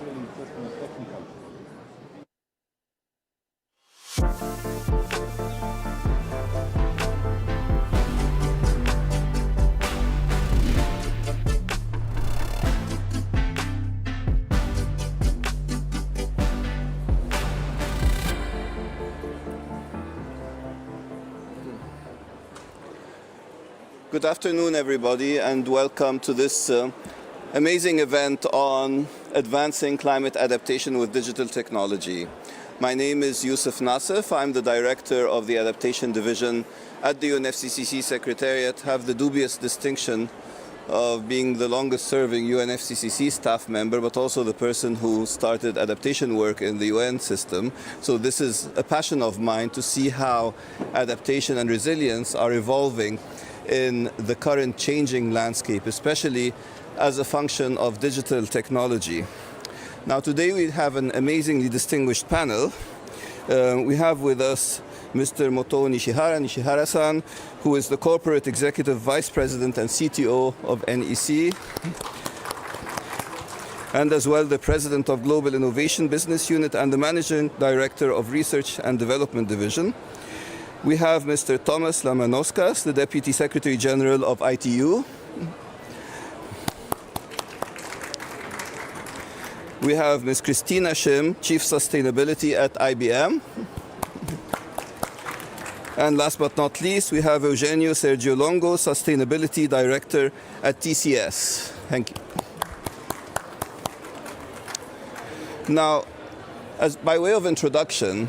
really interesting and technical. Good afternoon, everybody, and welcome to this amazing event on advancing climate adaptation with digital technology. My name is Yusuf Nassif. I'm the director of the adaptation division at the UNFCCC Secretariat. I have the dubious distinction of being the longest serving UNFCCC staff member, but also the person who started adaptation work in the UN system. So this is a passion of mine to see how adaptation and resilience are evolving in the current changing landscape, especially as a function of digital technology. Now today we have an amazingly distinguished panel. We have with us Mr. Moto Nishihara-san, who is the Corporate Executive Vice President and CTO of NEC, and as well the President of Global Innovation Business Unit and the Managing Director of Research and Development Division. We have Mr. Thomas Lamanauskas, the Deputy Secretary General of ITU. We have Ms. Christina Schim, Chief Sustainability at IBM. And last but not least, we have Eugenio Sergio Longo, Sustainability Director at TCS. Thank you. Now, by way of introduction,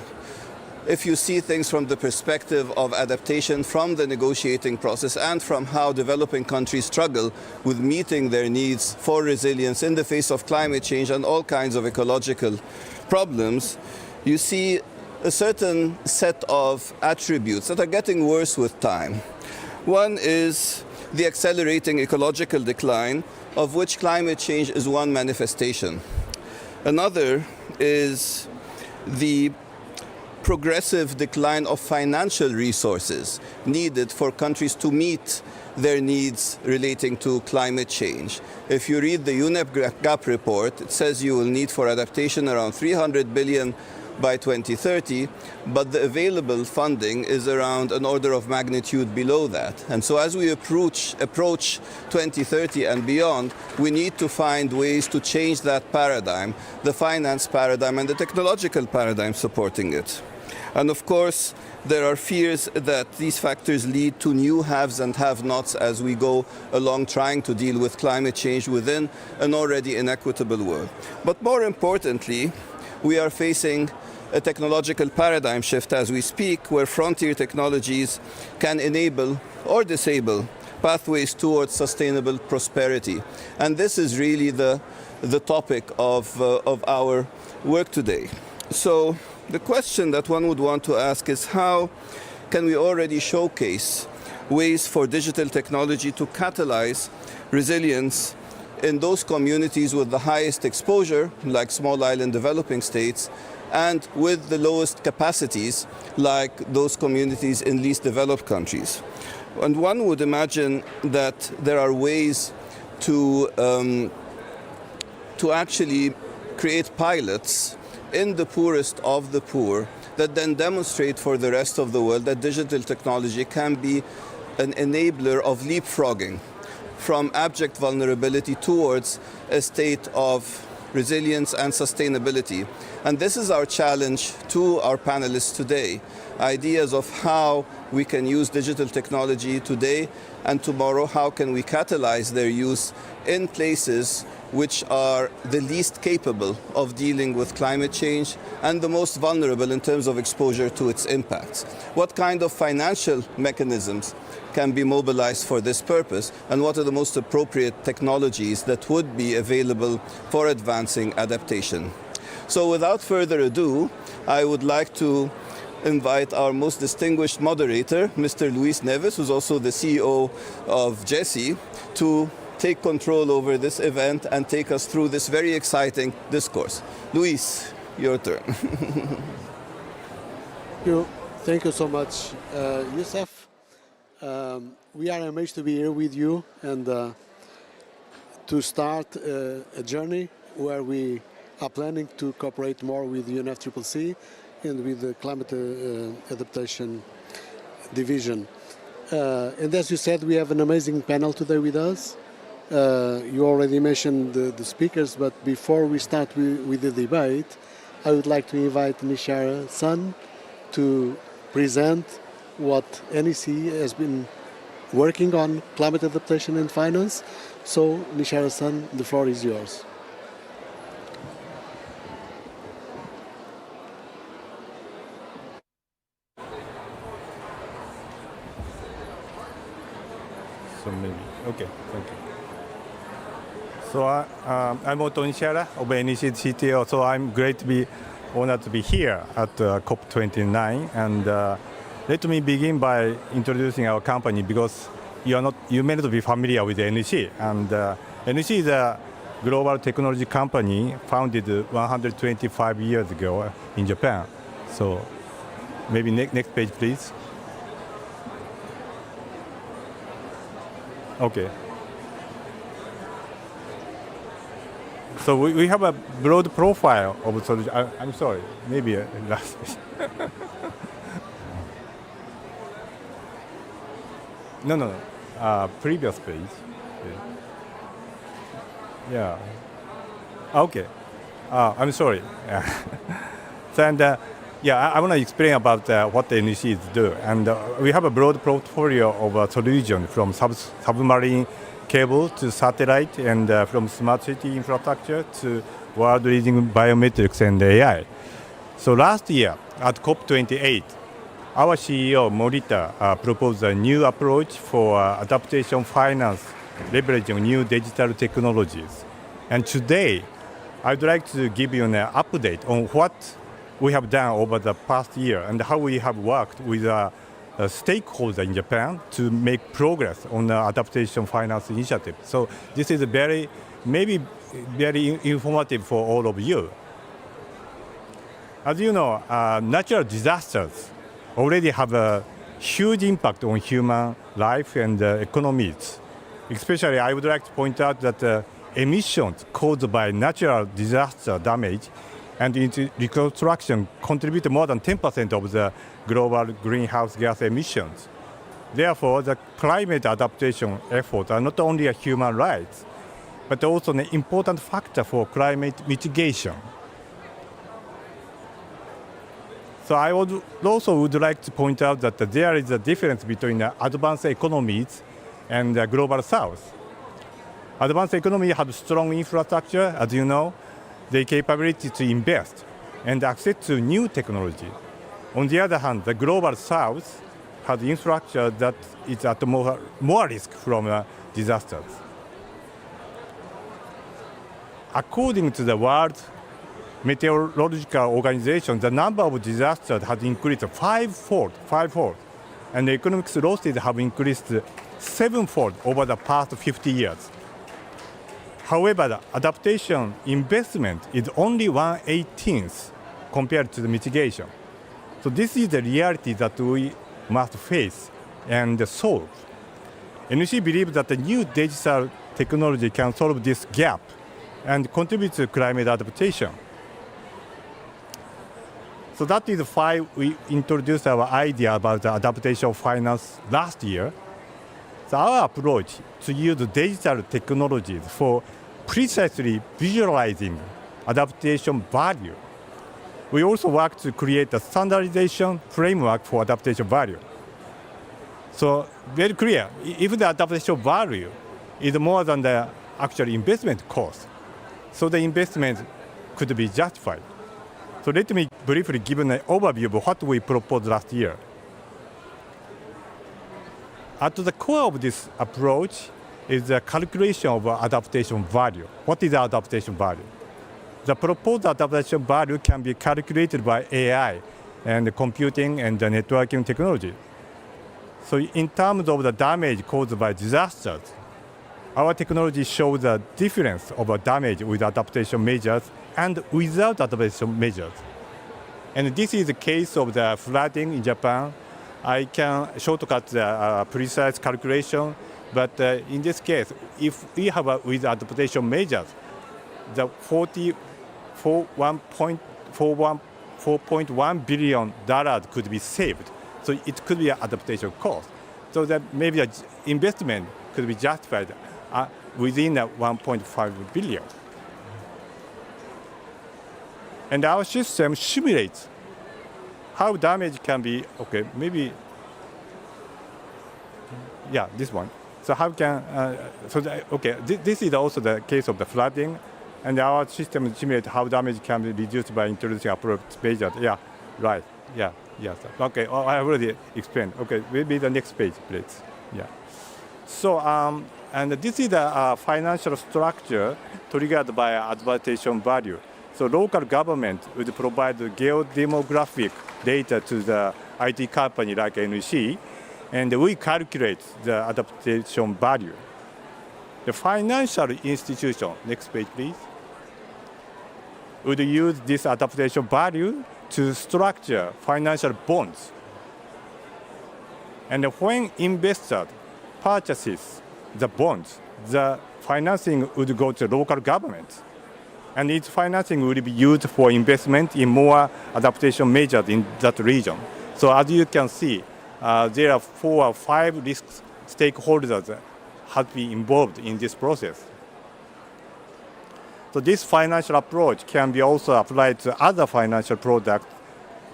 if you see things from the perspective of adaptation from the negotiating process and from how developing countries struggle with meeting their needs for resilience in the face of climate change and all kinds of ecological problems, you see a certain set of attributes that are getting worse with time. One is the accelerating ecological decline, of which climate change is one manifestation. Another is the progressive decline of financial resources needed for countries to meet their needs relating to climate change. If you read the UNEP GAP report, it says you will need for adaptation around 300 billion by 2030, but the available funding is around an order of magnitude below that. And so as we approach 2030 and beyond, we need to find ways to change that paradigm, the finance paradigm and the technological paradigm supporting it. And of course, there are fears that these factors lead to new haves and have-nots as we go along trying to deal with climate change within an already inequitable world. But more importantly, we are facing a technological paradigm shift as we speak, where frontier technologies can enable or disable pathways towards sustainable prosperity. And this is really the topic of our work today. So the question that one would want to ask is, how can we already showcase ways for digital technology to catalyze resilience in those communities with the highest exposure, like small island developing states, and with the lowest capacities, like those communities in least developed countries. And one would imagine that there are ways to actually create pilots in the poorest of the poor that then demonstrate for the rest of the world that digital technology can be an enabler of leapfrogging from abject vulnerability towards a state of resilience and sustainability. And this is our challenge to our panelists today. Ideas of how we can use digital technology today and tomorrow, how can we catalyze their use in places which are the least capable of dealing with climate change and the most vulnerable in terms of exposure to its impacts. What kind of financial mechanisms can be mobilized for this purpose, and what are the most appropriate technologies that would be available for advancing adaptation? So without further ado, I would like to invite our most distinguished moderator, Mr. Luis Neves, who's also the CEO of GESI, to take control over this event and take us through this very exciting discourse. Luis, your turn. Thank you so much, Yusuf. We are amazed to be here with you and to start a journey where we are planning to cooperate more with UNFCCC and with the climate adaptation division. And as you said, we have an amazing panel today with us. You already mentioned the speakers, but before we start with the debate, I would like to invite Nishara-san to present what NEC has been working on climate adaptation and finance. So, Nishara-san, the floor is yours. So maybe, okay, thank you. So I'm Otto Nishara of NEC CTO, so I'm great to be honored to be here at COP29. And let me begin by introducing our company, because you may not be familiar with NEC. And NEC is a global technology company founded 125 years ago in Japan. So maybe next page, please. Okay. So we have a broad profile of solution. I'm sorry, maybe last page. No. Previous page. Yeah. Okay. I'm sorry. So, and I want to explain about what the NECs do. And we have a broad portfolio of solutions from submarine cable to satellite, and from smart city infrastructure to world-leading biometrics and AI. So last year at COP28, our CEO Morita proposed a new approach for adaptation finance, leveraging new digital technologies. And today, I'd like to give you an update on what we have done over the past year and how we have worked with stakeholder in Japan to make progress on the adaptation finance initiative. So this is maybe very informative for all of you. As you know, natural disasters already have a huge impact on human life and economies. Especially, I would like to point out that emissions caused by natural disaster damage and into reconstruction contribute more than 10% of the global greenhouse gas emissions. Therefore, the climate adaptation efforts are not only a human right, but also an important factor for climate mitigation. So I would like to point out that there is a difference between advanced economies and the global south. Advanced economies have strong infrastructure, as you know, the capability to invest and access to new technology. On the other hand, the global south has infrastructure that is at more risk from disasters. According to the World Meteorological Organization, the number of disasters has increased fivefold, and the economic losses have increased sevenfold over the past 50 years. However, the adaptation investment is only 1/18 compared to the mitigation. So this is the reality that we must face and solve. NEC believes that the new digital technology can solve this gap and contribute to climate adaptation. So that is why we introduced our idea about the adaptation finance last year. So our approach to use digital technologies for precisely visualizing adaptation value. We also work to create a standardization framework for adaptation value. So very clear, if the adaptation value is more than the actual investment cost, so the investment could be justified. So let me briefly give an overview of what we proposed last year. At the core of this approach is the calculation of adaptation value. What is adaptation value? The proposed adaptation value can be calculated by AI and computing and the networking technology. So in terms of the damage caused by disasters, our technology shows the difference of damage with adaptation measures and without adaptation measures. And this is the case of the flooding in Japan. I can shortcut the precise calculation, but in this case, if we have with adaptation measures, the 40 $4.1 billion could be saved. So it could be an adaptation cost. So that maybe an investment could be justified within that 1.5 billion. And our system simulates how damage can be, okay, maybe, yeah, this one. So how can, this is also the case of the flooding, and our system simulates how damage can be reduced by introducing appropriate measures. Yeah, right, yeah, yes. Okay, I already explained. Okay, maybe the next page, please. Yeah. So, and this is the financial structure triggered by adaptation value. So local government would provide geodemographic data to the IT company like NEC, and we calculate the adaptation value. The financial institution, next page please, would use this adaptation value to structure financial bonds. And when investor purchases the bonds, the financing would go to local government. And its financing will be used for investment in more adaptation measures in that region. So as you can see, there are 4 or 5 risk stakeholders that have been involved in this process. So this financial approach can be also applied to other financial products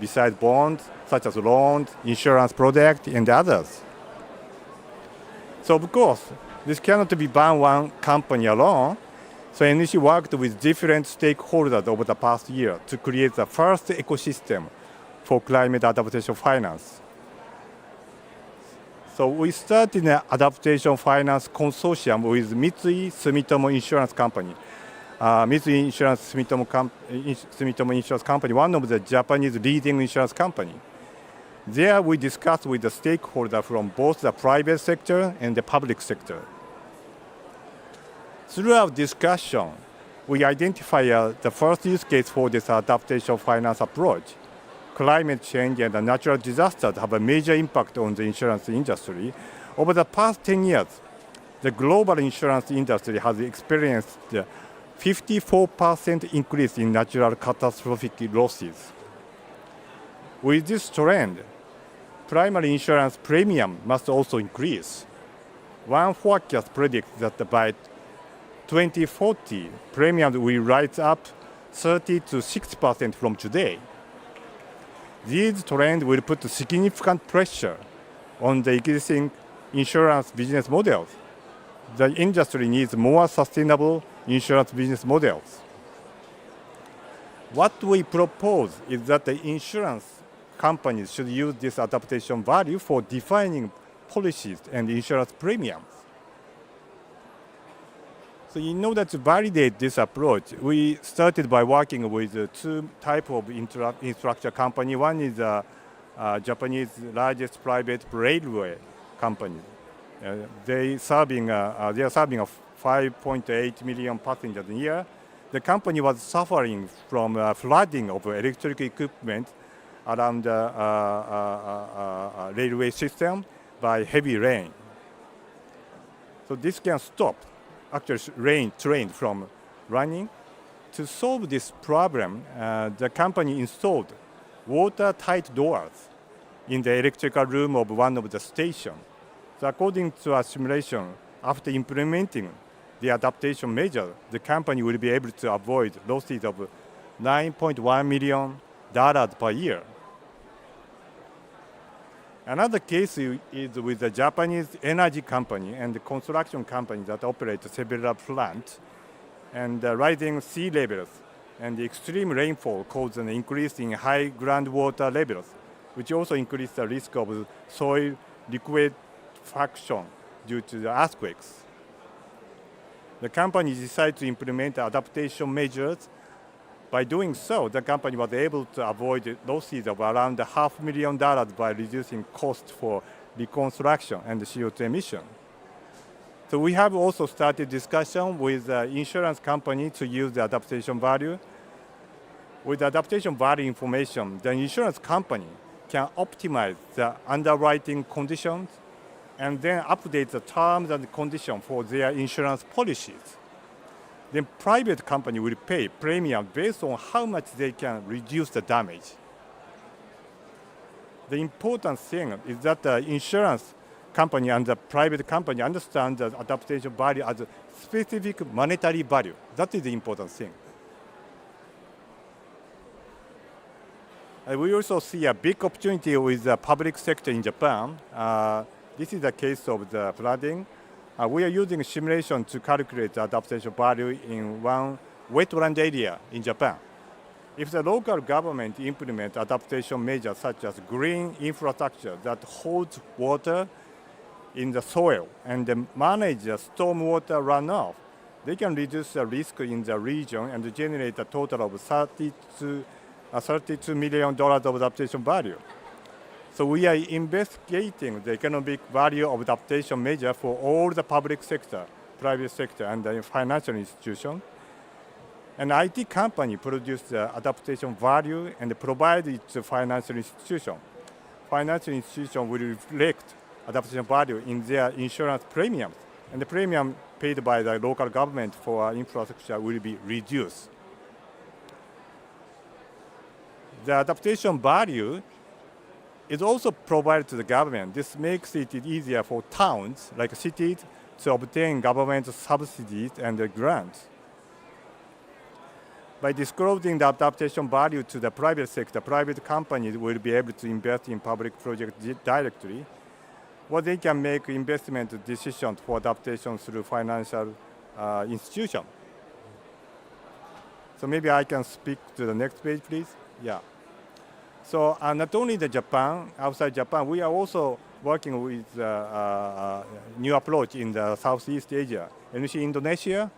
besides bonds, such as loans, insurance products, and others. So of course, this cannot be by one company alone. So NEC worked with different stakeholders over the past year to create the first ecosystem for climate adaptation finance. So we started an adaptation finance consortium with Mitsui Sumitomo Insurance Company. Mitsui Sumitomo Insurance Company, one of the Japanese leading insurance company. There we discussed with the stakeholders from both the private sector and the public sector. Through our discussion, we identified the first use case for this adaptation finance approach. Climate change and natural disasters have a major impact on the insurance industry. Over the past 10 years, the global insurance industry has experienced a 54% increase in natural catastrophic losses. With this trend, primary insurance premium must also increase. One forecast predicts that by 2040, premiums will rise up 30 to 60% from today. These trends will put significant pressure on the existing insurance business models. The industry needs more sustainable insurance business models. What we propose is that the insurance companies should use this adaptation value for defining policies and insurance premiums. So in order to validate this approach, we started by working with 2 types of infrastructure company. One is Japanese largest private railway company. They are serving 5.8 million passengers a year. The company was suffering from flooding of electric equipment around the railway system by heavy rain. So this can stop train from running. To solve this problem, the company installed watertight doors in the electrical room of one of the stations. So according to a simulation, after implementing the adaptation measure, the company will be able to avoid losses of $9.1 million per year. Another case is with the Japanese energy company and the construction company that operate several plants. And rising sea levels and extreme rainfall cause an increase in high groundwater levels, which also increase the risk of soil liquefaction due to the earthquakes. The company decided to implement adaptation measures. By doing so, the company was able to avoid losses of around $500,000 by reducing costs for reconstruction and CO2 emission. So we have also started discussion with the insurance company to use the adaptation value. With the adaptation value information, the insurance company can optimize the underwriting conditions and then update the terms and conditions for their insurance policies. then private company will pay premium based on how much they can reduce the damage. The important thing is that the insurance company and the private company understand the adaptation value as a specific monetary value. That is the important thing. We also see a big opportunity with the public sector in Japan. This is the case of the flooding. We are using simulation to calculate the adaptation value in one wetland area in Japan. If the local government implements adaptation measures such as green infrastructure that holds water in the soil and manage the stormwater runoff, they can reduce the risk in the region and generate a total of $32 million of adaptation value. So we are investigating the economic value of adaptation measure for all the public sector, private sector, and the financial institution. An IT company produces the adaptation value and provide it to financial institution. Financial institution will reflect adaptation value in their insurance premiums, and the premium paid by the local government for infrastructure will be reduced. The adaptation value is also provided to the government. This makes it easier for towns, like cities, to obtain government subsidies and grants. By disclosing the adaptation value to the private sector, private companies will be able to invest in public projects directly, or they can make investment decisions for adaptation through financial institutions. So maybe I can speak to the next page, please. Yeah. So not only the Japan, outside Japan, we are also working with new approach in the Southeast Asia. NC Indonesia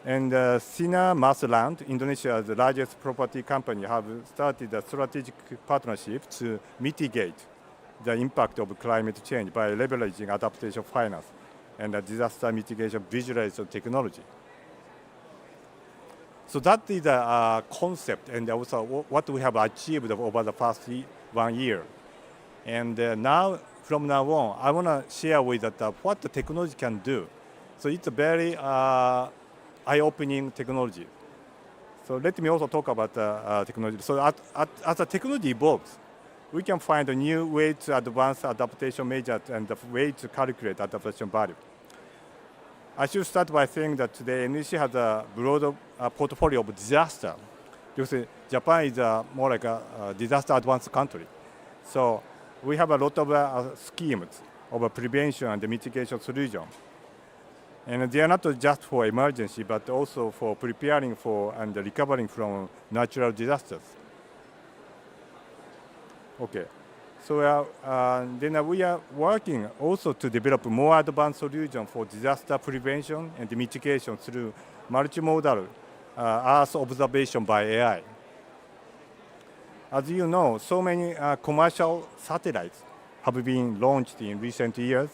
and Sina Masland, Indonesia, the largest property company, have started a strategic partnership to mitigate the impact of climate change by leveraging adaptation finance and disaster mitigation visualization technology. So that is a concept and also what we have achieved over the past 1 year. And from now on, I want to share with that what the technology can do. So it's a very eye-opening technology. So let me also talk about technology. So as the technology evolves, we can find a new way to advance adaptation measures and the way to calculate adaptation value. I should start by saying that today NEC has a broad portfolio of disaster, because Japan is more like a disaster advanced country. So we have a lot of schemes of prevention and mitigation solution. And they are not just for emergency, but also for preparing for and recovering from natural disasters. Okay. So then we are working also to develop more advanced solutions for disaster prevention and mitigation through multimodal Earth observation by AI. As you know, so many commercial satellites have been launched in recent years.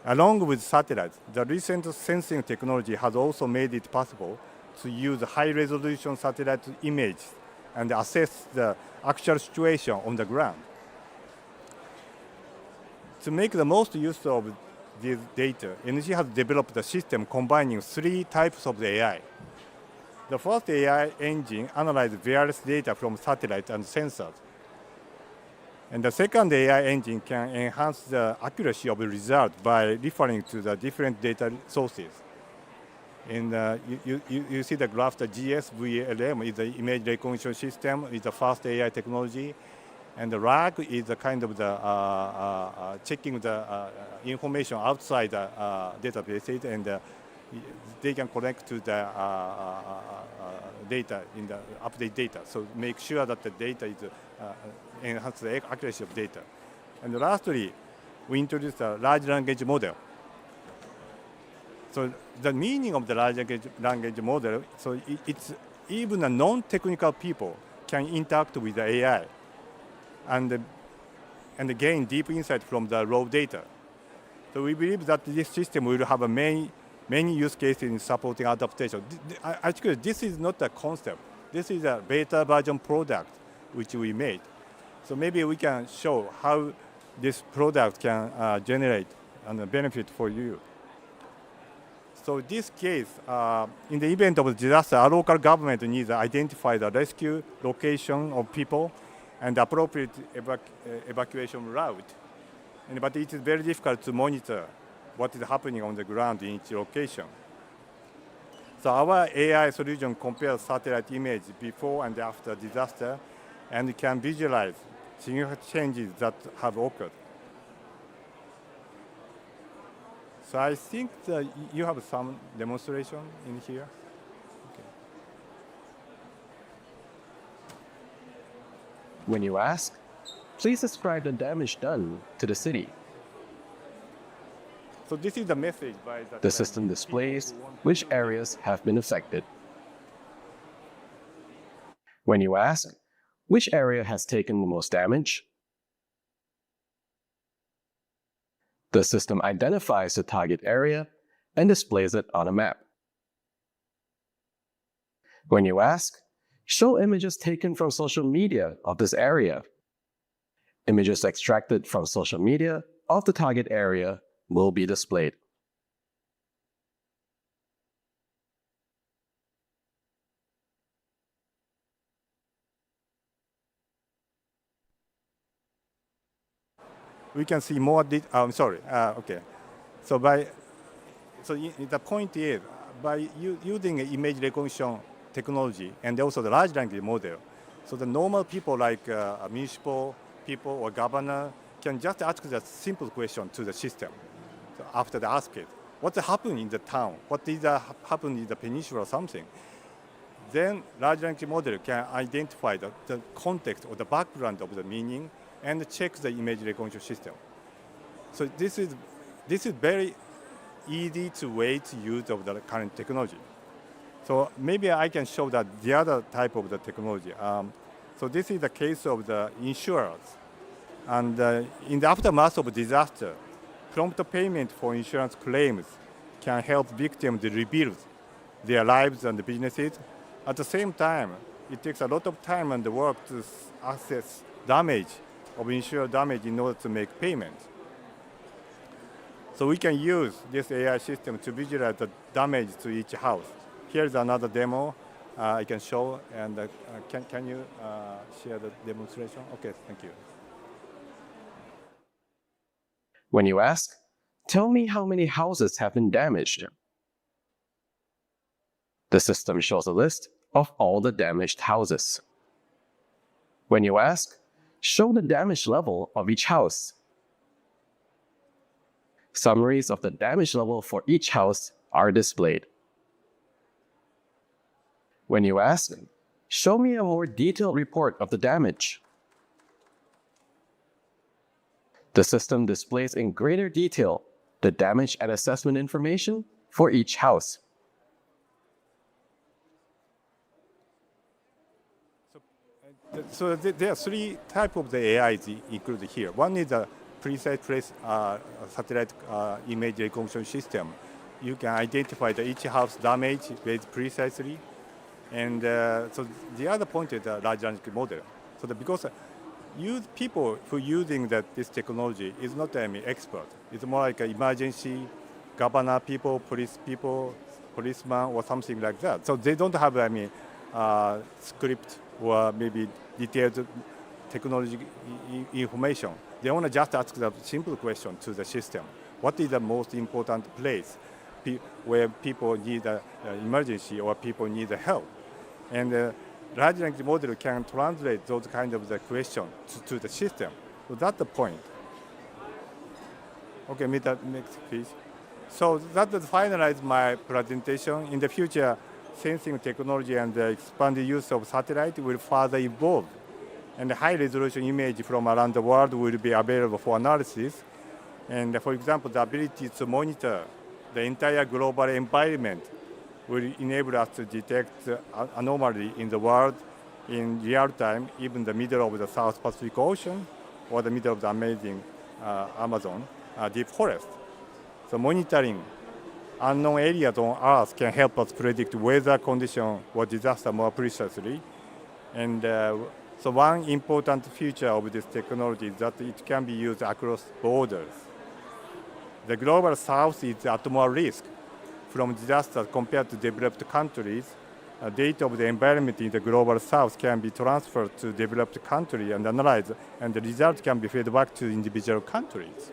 Along with satellites, the recent sensing technology has also made it possible to use high-resolution satellite images and assess the actual situation on the ground. To make the most use of this data, NG has developed a system combining 3 types of the AI. The first AI engine analyzes various data from satellites and sensors. And the second AI engine can enhance the accuracy of the result by referring to the different data sources. And you see the graph, the GSVLM is the image recognition system, is the first AI technology. And the RAG is the kind of the checking the information outside the databases, and they can connect to the data in the update data. So make sure that the data is enhance the accuracy of data. And lastly, we introduced a large language model. So the meaning of the large language model, so it's even a non-technical people can interact with the AI and gain deep insight from the raw data. So we believe that this system will have many use cases in supporting adaptation. Actually, this is not a concept. This is a beta version product which we made. So maybe we can show how this product can generate a benefit for you. So this case, in the event of disaster, a local government needs to identify the rescue location of people and appropriate evacuation route. But it is very difficult to monitor what is happening on the ground in each location. So our AI solution compares satellite image before and after disaster and can visualize significant changes that have occurred. So I think that you have some demonstration in here. Okay. When you ask, please describe the damage done to the city. So this is the message by The system displays which areas have been affected. When you ask, which area has taken the most damage, the system identifies the target area and displays it on a map. When you ask, show images taken from social media of this area, images extracted from social media of the target area will be displayed. We can see more. I'm sorry. Okay. So the point is by using image recognition technology and also the large language model, so the normal people like municipal people or governor can just ask the simple question to the system. So after they ask it, what's happening in the town? What is happening in the peninsula or something? Then large language model can identify the context or the background of the meaning and check the image recognition system. So this is very easy way to use of the current technology. So maybe I can show that the other type of the technology. So this is the case of the insurers. And in the aftermath of a disaster, prompt payment for insurance claims can help victims rebuild their lives and businesses. At the same time, it takes a lot of time and work to assess damage of insured damage in order to make payments. So we can use this AI system to visualize the damage to each house. Here's another demo I can show, and can you share the demonstration? Okay, thank you. When you ask, tell me how many houses have been damaged, the system shows a list of all the damaged houses. When you ask, show the damage level of each house, summaries of the damage level for each house are displayed. When you ask, show me a more detailed report of the damage, the system displays in greater detail the damage and assessment information for each house. So there are three types of the AIs included here. One is a precise place satellite image recognition system. You can identify each house damage very precisely. And so the other point is the large language model. So because people who are using this technology is not expert. It's more like an emergency governor people, police people, policeman, or something like that. So they don't have script or maybe detailed technology information. They want to just ask the simple question to the system. What is the most important place where people need emergency or people need help? And large language model can translate those kind of the questions to the system. So that's the point. Okay, next please. So that finalized my presentation. In the future, sensing technology and the expanded use of satellite will further evolve. And the high-resolution image from around the world will be available for analysis. And for example, the ability to monitor the entire global environment will enable us to detect anomaly in the world in real time, even the middle of the South Pacific Ocean or the middle of the amazing Amazon deep forest. So monitoring unknown areas on Earth can help us predict weather condition or disaster more precisely. And so one important feature of this technology is that it can be used across borders. The global South is at more risk from disasters compared to developed countries, data of the environment in the global south can be transferred to developed country and analyzed, and the result can be fed back to individual countries.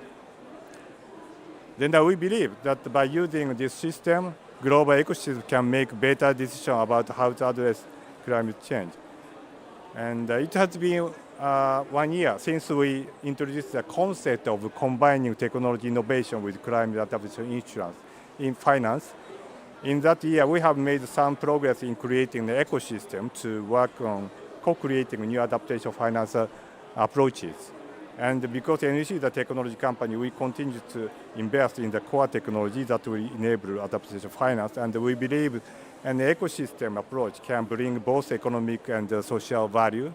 Then we believe that by using this system, global ecosystem can make better decisions about how to address climate change. And it has been 1 year since we introduced the concept of combining technology innovation with climate adaptation insurance in finance. In that year, we have made some progress in creating the ecosystem to work on co-creating new adaptation finance approaches. And because NEC is a technology company, we continue to invest in the core technology that will enable adaptation finance. And we believe an ecosystem approach can bring both economic and social value.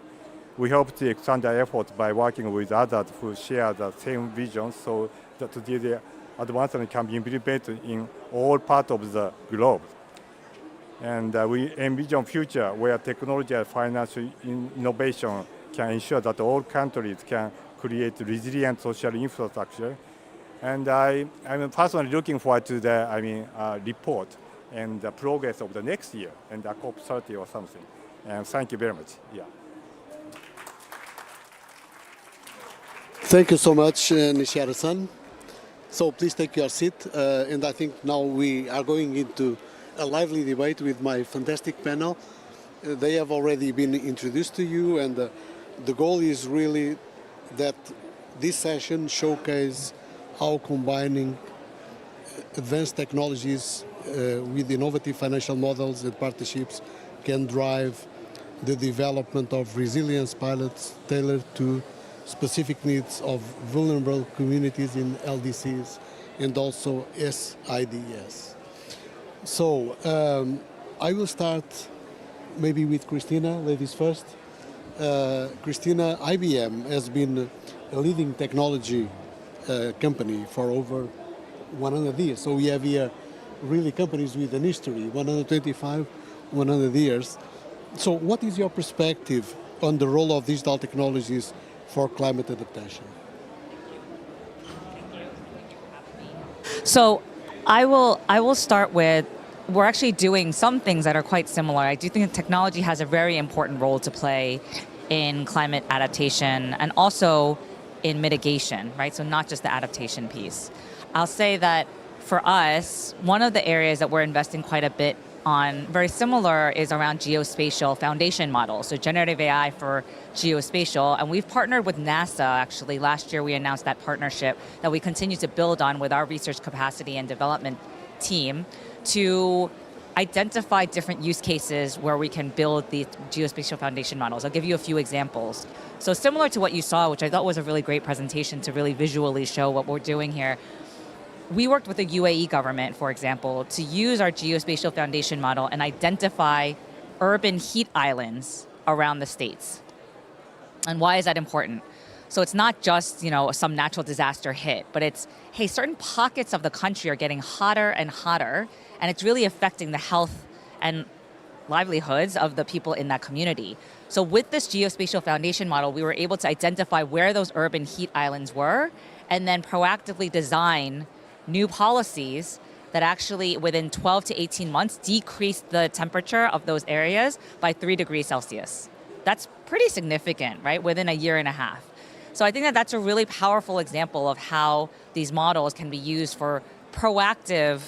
We hope to expand our efforts by working with others who share the same vision so that the advancement can be implemented in all parts of the globe. And we envision a future where technology and financial innovation can ensure that all countries can create resilient social infrastructure. And I'm personally looking forward to the report and the progress of the next year and the COP30 or something. And thank you very much. Yeah. Thank you so much, Nishihara-san. So please take your seat. And I think now we are going into a lively debate with my fantastic panel. They have already been introduced to you, and the goal is really that this session showcase how combining advanced technologies with innovative financial models and partnerships can drive the development of resilience pilots tailored to specific needs of vulnerable communities in LDCs and also SIDS. So I will start maybe with Christina, ladies first. Christina, IBM has been a leading technology company for over 100 years. So we have here really companies with an history, 125, 100 years. So what is your perspective on the role of digital technologies for climate adaptation? So I will start with, we're actually doing some things that are quite similar. I do think that technology has a very important role to play in climate adaptation and also in mitigation, right? So not just the adaptation piece. I'll say that for us, one of the areas that we're investing quite a bit on, very similar, is around geospatial foundation models, so generative AI for geospatial. And we've partnered with NASA, actually. Last year we announced that partnership that we continue to build on with our research capacity and development team to identify different use cases where we can build the geospatial foundation models. I'll give you a few examples. So similar to what you saw, which I thought was a really great presentation to really visually show what we're doing here, we worked with the UAE government, for example, to use our geospatial foundation model and identify urban heat islands around the states. And why is that important? So it's not just, some natural disaster hit, but it's, hey, certain pockets of the country are getting hotter and hotter, and it's really affecting the health and livelihoods of the people in that community. So with this geospatial foundation model, we were able to identify where those urban heat islands were, and then proactively design new policies that actually, within 12 to 18 months, decreased the temperature of those areas by 3 degrees Celsius. That's pretty significant, right, within a year and a half. So I think that that's a really powerful example of how these models can be used for proactive,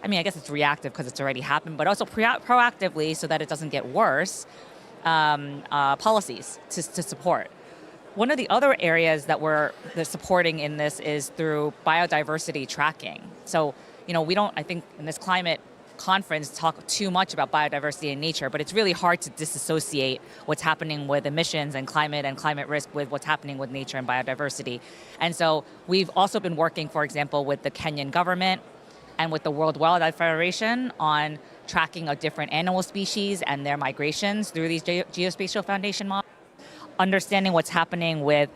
I guess it's reactive because it's already happened, but also proactively, so that it doesn't get worse, policies to support. One of the other areas that we're supporting in this is through biodiversity tracking. So, we don't, I think, in this climate conference talk too much about biodiversity and nature, but it's really hard to disassociate what's happening with emissions and climate risk with what's happening with nature and biodiversity. And so we've also been working, for example, with the Kenyan government and with the World Wildlife Federation on tracking of different animal species and their migrations through these geospatial foundation models. Understanding what's happening with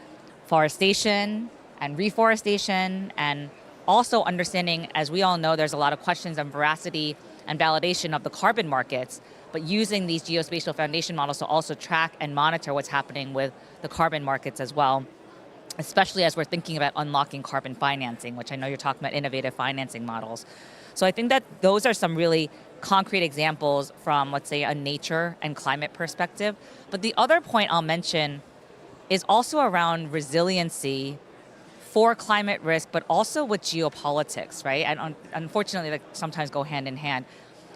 forestation and reforestation, and also understanding, as we all know, there's a lot of questions on veracity and validation of the carbon markets, but using these geospatial foundation models to also track and monitor what's happening with the carbon markets as well. especially as we're thinking about unlocking carbon financing, which I know you're talking about innovative financing models. So I think that those are some really concrete examples from, let's say, a nature and climate perspective. But the other point I'll mention is also around resiliency for climate risk, but also with geopolitics, right? And unfortunately, they sometimes go hand in hand.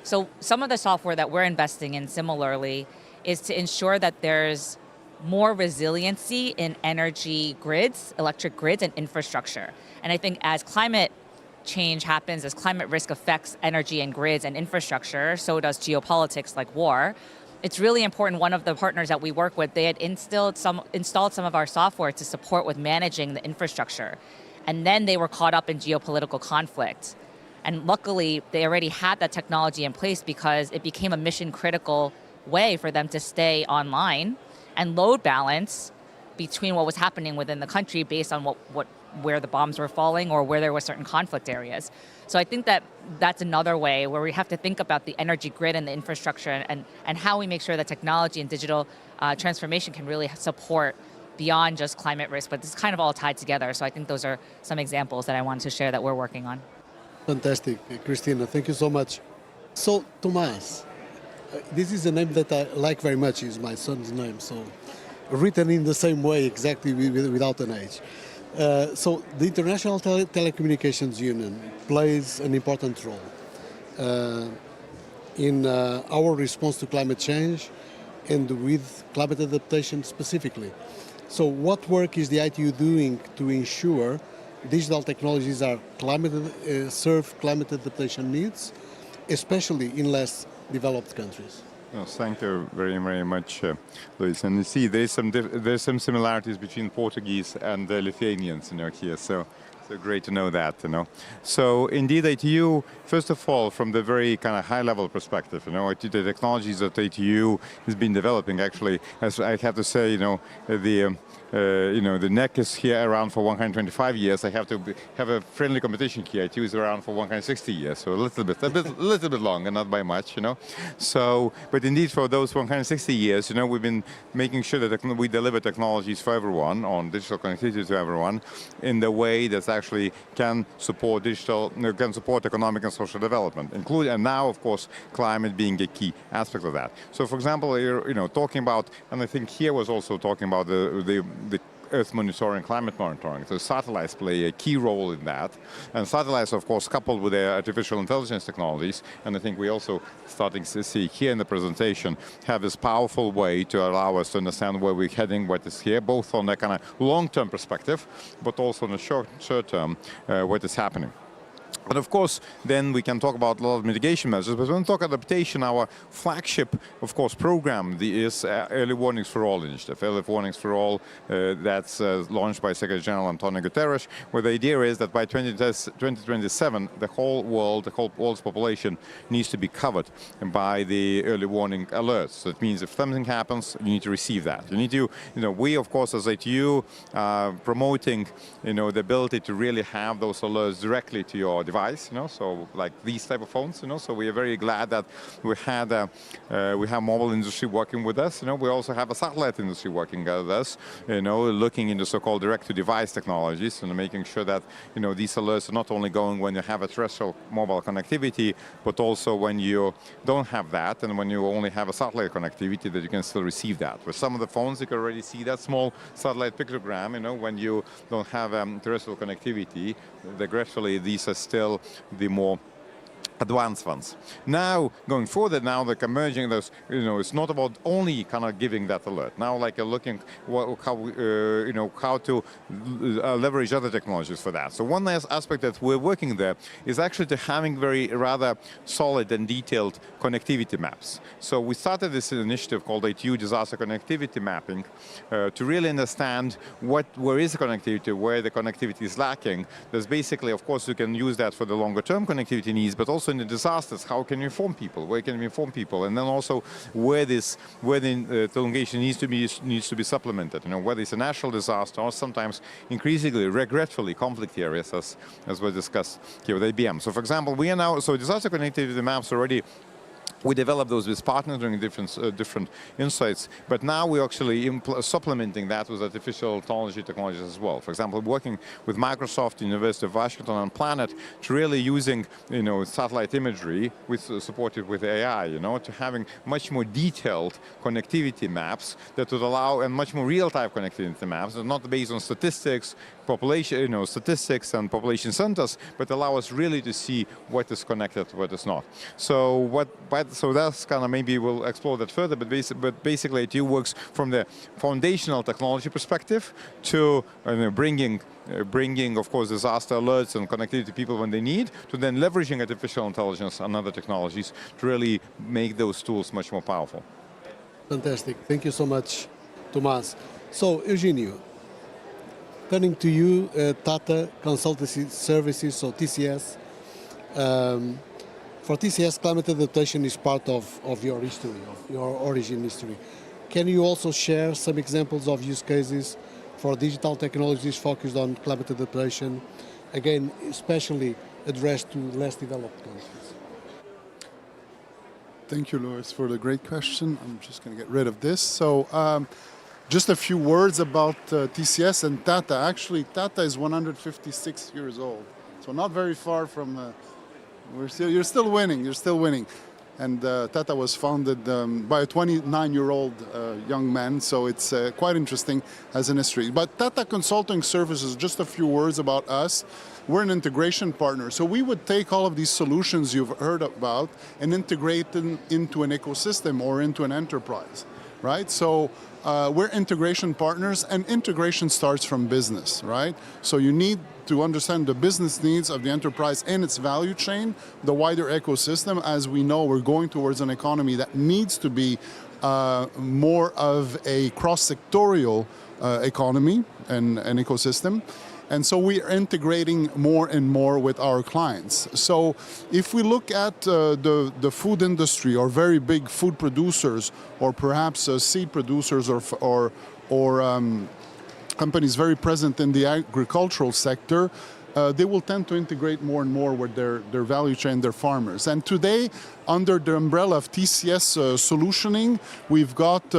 So some of the software that we're investing in similarly is to ensure that there's more resiliency in energy grids, electric grids, and infrastructure. And I think as climate change happens, as climate risk affects energy and grids and infrastructure, so does geopolitics like war. It's really important. One of the partners that we work with, they had installed some of our software to support with managing the infrastructure. And then they were caught up in geopolitical conflict. And luckily, they already had that technology in place because it became a mission critical way for them to stay online and load balance between what was happening within the country based on where the bombs were falling or where there were certain conflict areas. So I think that that's another way where we have to think about the energy grid and the infrastructure and how we make sure that technology and digital transformation can really support beyond just climate risk, but it's kind of all tied together. So I think those are some examples that I wanted to share that we're working on. Fantastic, Christina. Thank you so much. So, Tomas, this is a name that I like very much. It's my son's name, so written in the same way, exactly without an H. So the International Telecommunications Union plays an important role in our response to climate change and with climate adaptation specifically. So what work is the ITU doing to ensure digital technologies are serve climate adaptation needs, especially in less developed countries? Well, thank you very, very much, Luis. And you see, there's some similarities between Portuguese and the Lithuanians, here. So great to know that, So indeed, ITU, first of all, from the very kind of high-level perspective, the technologies that ITU has been developing, actually, as I have to say, the neck is here around for 125 years. I have to have a friendly competition here. ITU is around for 160 years, so a little bit longer, not by much, So, but indeed, for those 160 years, we've been making sure that we deliver technologies for everyone, on digital connectivity to everyone, in the way that actually can support economic and social development, and now, of course, climate being a key aspect of that. So, for example, you're talking about, and I think here was also talking about the Earth monitoring, climate monitoring. So satellites play a key role in that. And satellites, of course, coupled with their artificial intelligence technologies, and I think we also starting to see here in the presentation, have this powerful way to allow us to understand where we're heading, what is here, both on the kind of long-term perspective, but also on the short-term, what is happening. But of course, then we can talk about a lot of mitigation measures. But when we talk adaptation, our flagship, of course, program is Early Warnings for All initiative. Early Warnings for All, that's launched by Secretary General Antonio Guterres, where the idea is that by 2027, the whole world's population needs to be covered by the early warning alerts. So it means if something happens, you need to receive that. You need to, we, of course, as ITU, promoting, the ability to really have those alerts directly to your device, so like these type of phones, so we are very glad that we have mobile industry working with us, we also have a satellite industry working with us, looking into so-called direct-to-device technologies and making sure that, these alerts are not only going when you have a terrestrial mobile connectivity, but also when you don't have that and when you only have a satellite connectivity, that you can still receive that. With some of the phones, you can already see that small satellite pictogram, when you don't have terrestrial connectivity, gradually these are still the more advanced ones. Now, going forward, now they're emerging those, it's not about only kind of giving that alert. Now, like looking how to leverage other technologies for that. So one last aspect that we're working there is actually to having very rather solid and detailed connectivity maps. So we started this initiative called ITU Disaster Connectivity Mapping to really understand where is the connectivity, where the connectivity is lacking. There's basically, of course, you can use that for the longer term connectivity needs, but also in the disasters, how can we inform people? Where can we inform people? And then also where the prolongation needs to be supplemented. Whether it's a natural disaster or sometimes increasingly, regretfully, conflict areas, as we discussed here with IBM. So, for example, we are now disaster connectivity maps already We develop those with partners doing different insights, but now we're actually supplementing that with artificial technologies as well. For example, working with Microsoft, University of Washington, and Planet to really using satellite imagery supported with AI, to having much more detailed connectivity maps that would allow, and much more real-time connectivity maps, not based on statistics, population, statistics and population centers, but allow us really to see what is connected, what is not. So that's kind of, maybe we'll explore that further, but basically it works from the foundational technology perspective to bringing, of course, disaster alerts and connectivity to people when they need, to then leveraging artificial intelligence and other technologies to really make those tools much more powerful. Fantastic. Thank you so much, Tomas. So, Eugenio, turning to you, Tata Consultancy Services, so TCS. For TCS, climate adaptation is part of your history, of your origin history. Can you also share some examples of use cases for digital technologies focused on climate adaptation, again, especially addressed to less developed countries? Thank you, Louis, for the great question. I'm just going to get rid of this. So, just a few words about TCS and Tata. Actually, Tata is 156 years old, so not very far from. You're still winning. You're still winning. And Tata was founded by a 29-year-old young man, so it's quite interesting as an history. But Tata Consulting Services, just a few words about us. We're an integration partner, so we would take all of these solutions you've heard about and integrate them into an ecosystem or into an enterprise, right? So we're integration partners, and integration starts from business, right? So you need to understand the business needs of the enterprise and its value chain, the wider ecosystem. As we know, we're going towards an economy that needs to be more of a cross-sectorial economy and an ecosystem. And so we are integrating more and more with our clients. So if we look at the food industry, or very big food producers, or perhaps seed producers, or companies very present in the agricultural sector, they will tend to integrate more and more with their value chain, their farmers. And today, under the umbrella of TCS solutioning, we've got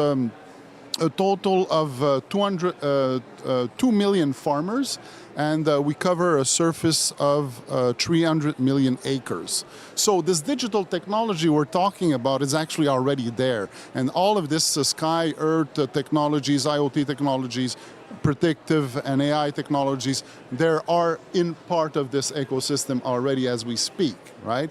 a total of 2 million farmers, and we cover a surface of 300 million acres. So this digital technology we're talking about is actually already there. And all of this sky, earth technologies, IoT technologies, predictive and AI technologies, there are in part of this ecosystem already as we speak, right?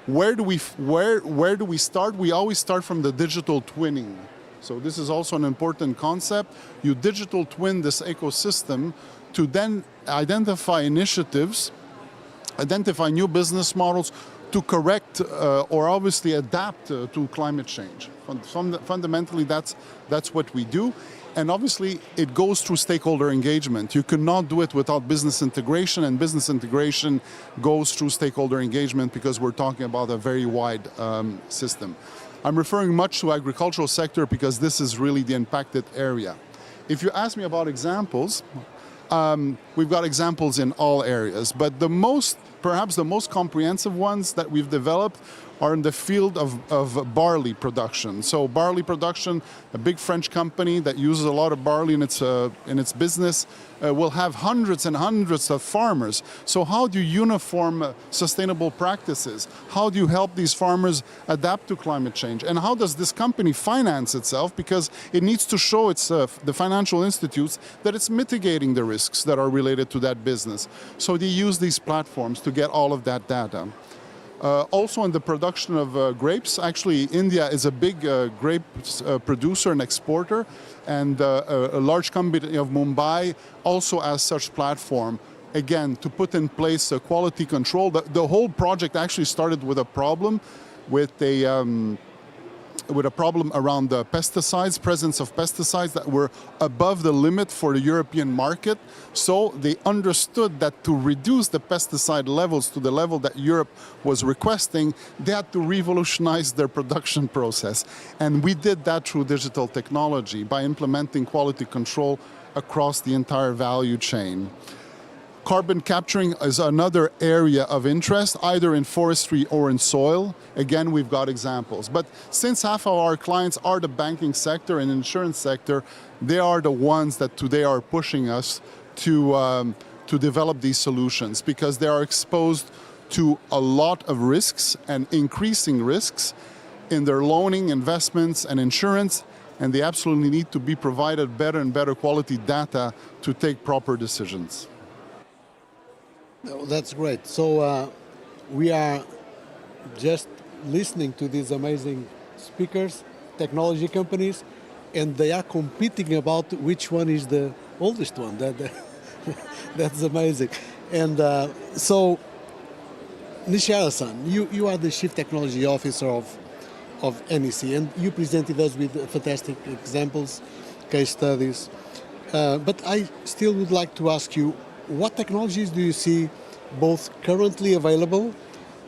Where do we start? We always start from the digital twinning. So this is also an important concept. You digital twin this ecosystem to then identify initiatives, identify new business models to correct or obviously adapt to climate change. Fundamentally, that's what we do. And obviously, it goes through stakeholder engagement. You cannot do it without business integration, and business integration goes through stakeholder engagement because we're talking about a very wide system. I'm referring much to agricultural sector because this is really the impacted area. If you ask me about examples, we've got examples in all areas, but perhaps the most comprehensive ones that we've developed are in the field of barley production. So barley production, a big French company that uses a lot of barley in its business, will have hundreds and hundreds of farmers. So how do you uniform sustainable practices? How do you help these farmers adapt to climate change? And how does this company finance itself? Because it needs to show the financial institutes that it's mitigating the risks that are related to that business. So they use these platforms to get all of that data. Also in the production of grapes, actually India is a big grape producer and exporter, and a large company of Mumbai also has such platform, again, to put in place a quality control. The whole project actually started with a problem around the pesticides, presence of pesticides that were above the limit for the European market. So they understood that to reduce the pesticide levels to the level that Europe was requesting, they had to revolutionize their production process. And we did that through digital technology by implementing quality control across the entire value chain. Carbon capturing is another area of interest, either in forestry or in soil. Again, we've got examples. But since half of our clients are the banking sector and insurance sector, they are the ones that today are pushing us to develop these solutions, because they are exposed to a lot of risks and increasing risks in their loaning, investments, and insurance, and they absolutely need to be provided better and better quality data to take proper decisions. Oh, that's great. So we are just listening to these amazing speakers, technology companies, and they are competing about which one is the oldest one. That's amazing. And so, Nishihara-san, you are the Chief Technology Officer of NEC, and you presented us with fantastic examples, case studies. But I still would like to ask you, what technologies do you see both currently available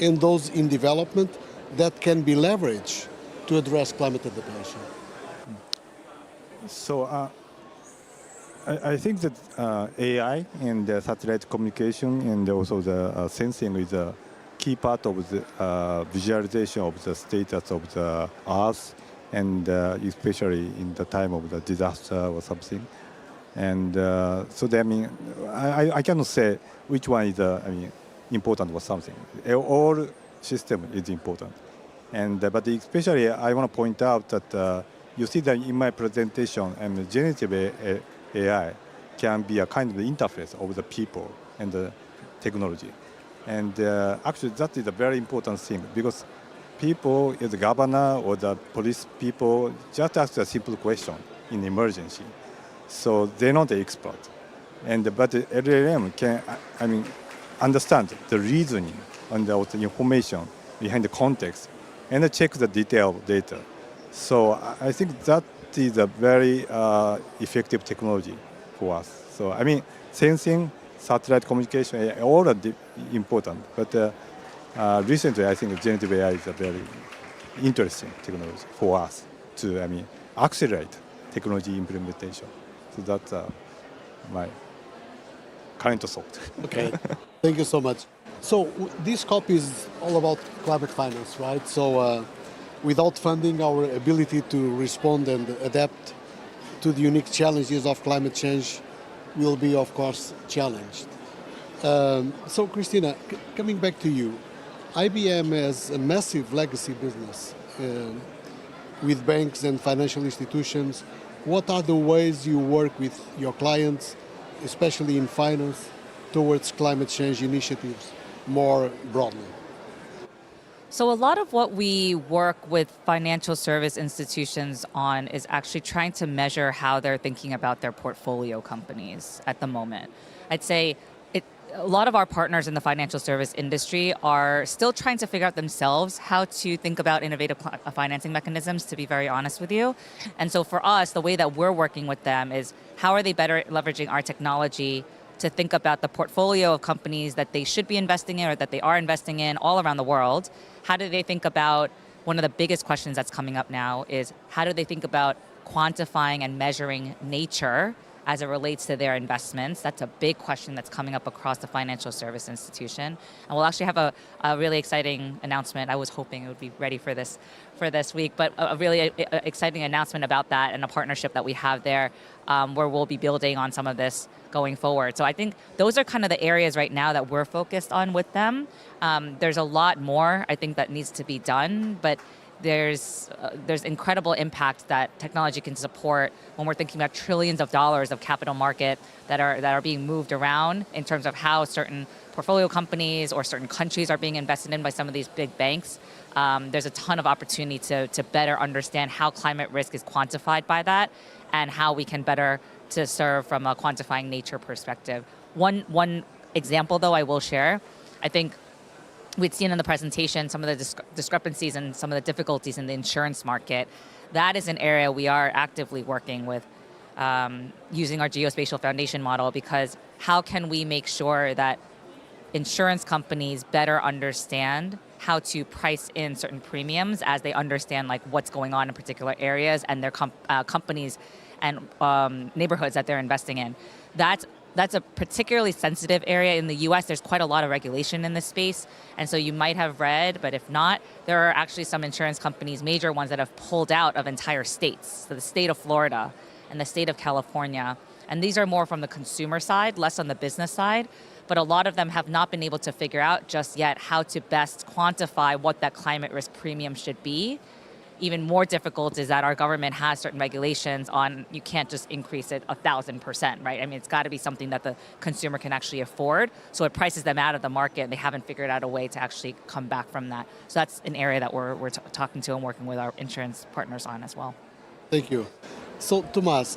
and those in development that can be leveraged to address climate adaptation? So I think that AI and satellite communication and also the sensing is a key part of the visualization of the status of the Earth, and especially in the time of the disaster or something. And so I mean, I cannot say which one is important or something. All system is important. And but especially I want to point out that you see that in my presentation, and generative AI can be a kind of interface of the people and the technology. And actually that is a very important thing, because people, as the governor or the police people, just ask a simple question in emergency. So they're not the expert. But the LLM can, understand the reasoning and the information behind the context and check the detailed data. So I think that is a very effective technology for us. So sensing, satellite communication, all are important. But recently, I think generative AI is a very interesting technology for us to accelerate technology implementation. So that's my current thought. Okay, thank you so much. So this COP is all about climate finance, right? So without funding, our ability to respond and adapt to the unique challenges of climate change will be, of course, challenged. So Christina, coming back to you, IBM has a massive legacy business with banks and financial institutions. What are the ways you work with your clients, especially in finance, towards climate change initiatives more broadly? So a lot of what we work with financial service institutions on is actually trying to measure how they're thinking about their portfolio companies at the moment. I'd say a lot of our partners in the financial service industry are still trying to figure out themselves how to think about innovative financing mechanisms, to be very honest with you. And so for us, the way that we're working with them is how are they better leveraging our technology to think about the portfolio of companies that they should be investing in or that they are investing in all around the world. How do they think about, one of the biggest questions that's coming up now is how do they think about quantifying and measuring nature as it relates to their investments? That's a big question that's coming up across the financial service institution. And we'll actually have a really exciting announcement. I was hoping it would be ready for this week, but a really exciting announcement about that and a partnership that we have there where we'll be building on some of this going forward. So I think those are kind of the areas right now that we're focused on with them. There's a lot more, I think, that needs to be done, but there's incredible impact that technology can support when we're thinking about trillions of dollars of capital market that are being moved around in terms of how certain portfolio companies or certain countries are being invested in by some of these big banks. There's a ton of opportunity to better understand how climate risk is quantified by that and how we can better to serve from a quantifying nature perspective. One example, though, I will share. I think we'd seen in the presentation some of the discrepancies and some of the difficulties in the insurance market. That is an area we are actively working with using our geospatial foundation model, because how can we make sure that insurance companies better understand how to price in certain premiums as they understand like what's going on in particular areas and their companies and neighborhoods that they're investing in. That's that's a particularly sensitive area. In the US, there's quite a lot of regulation in this space. And so you might have read, but if not, there are actually some insurance companies, major ones, that have pulled out of entire states. So the state of Florida and the state of California. And these are more from the consumer side, less on the business side. But a lot of them have not been able to figure out just yet how to best quantify what that climate risk premium should be. Even more difficult is that our government has certain regulations on, you can't just increase it 1,000%, right? I mean, it's got to be something that the consumer can actually afford. So it prices them out of the market, and they haven't figured out a way to actually come back from that. So that's an area that we're talking to and working with our insurance partners on as well. Thank you. So, Tomas,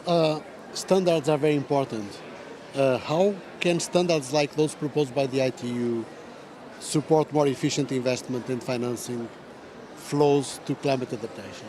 standards are very important. How can standards like those proposed by the ITU support more efficient investment and financing flows to climate adaptation?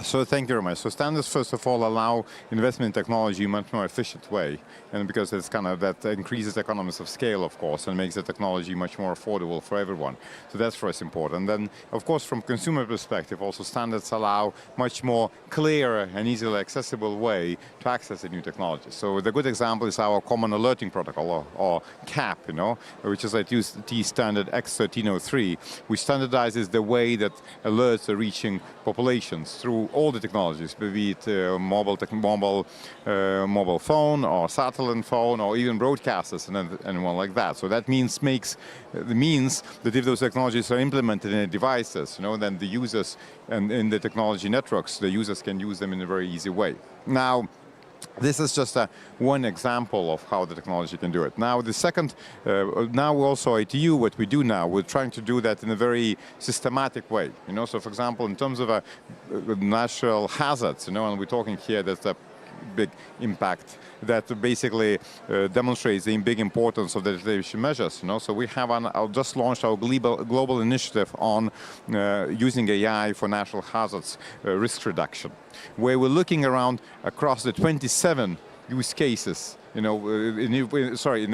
So thank you very much. So standards, first of all, allow investment in technology in a much more efficient way. And because it's kind of that increases economies of scale, of course, and makes the technology much more affordable for everyone. So that's for us important. Then, of course, from consumer perspective, also standards allow much more clearer and easily accessible way to access the new technology. So the good example is our Common Alerting Protocol, or CAP, which is ITU standard X1303, which standardizes the way that alerts are reaching populations through all the technologies, be it mobile phone or satellite phone or even broadcasters and anyone like that. So that means that if those technologies are implemented in the devices, then the users and in the technology networks, the users can use them in a very easy way. Now, this is just one example of how the technology can do it. Now, the second, now also ITU, what we do now, we're trying to do that in a very systematic way. So for example, in terms of natural hazards, and we're talking here, that's a big impact that basically demonstrates the big importance of the adaptation measures. So we have just launched our global initiative on using AI for natural hazards risk reduction, where we're looking around across the 27 use cases. In the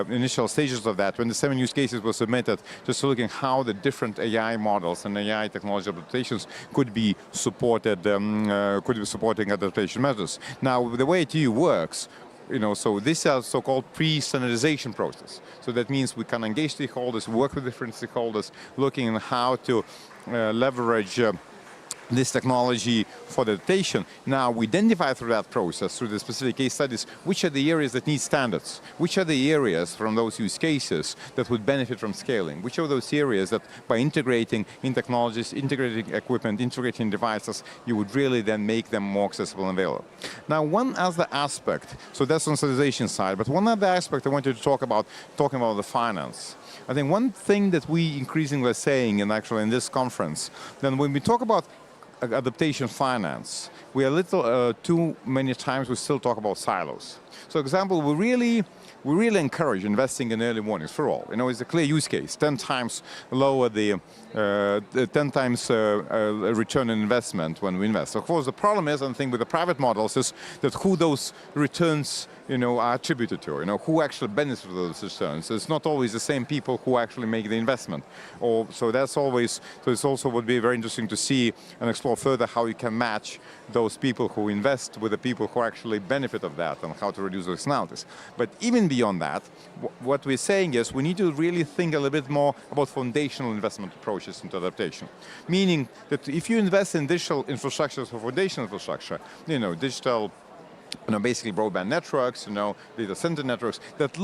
initial stages of that, when the 7 use cases were submitted, just looking how the different AI models and AI technology adaptations could be supported, could be supporting adaptation measures. Now, the way ITU works, so this is so-called pre-standardization process. So that means we can engage stakeholders, work with different stakeholders, looking at how to leverage this technology for adaptation. Now, we identify through that process, through the specific case studies, which are the areas that need standards, which are the areas from those use cases that would benefit from scaling, which are those areas that by integrating in technologies, integrating equipment, integrating devices, you would really then make them more accessible and available. Now, one other aspect, so that's on the standardization side, but one other aspect I wanted to talk about, talking about the finance. I think one thing that we increasingly are saying, and actually in this conference, then when we talk about adaptation finance, we are too many times we still talk about silos. So, example, we really encourage investing in early warnings for all. It's a clear use case. 10 times lower the 10 times return on investment when we invest. Of course, the problem is, I think, with the private models is that who those returns are attributed to, who actually benefits from those returns. It's not always the same people who actually make the investment. So it's also would be very interesting to see and explore further how you can match those people who invest with the people who actually benefit of that and how to reduce those externalities. But even beyond that, what we're saying is we need to really think a little bit more about foundational investment approaches into adaptation. Meaning that if you invest in digital infrastructure for foundational infrastructure, digital, basically broadband networks, data center networks, that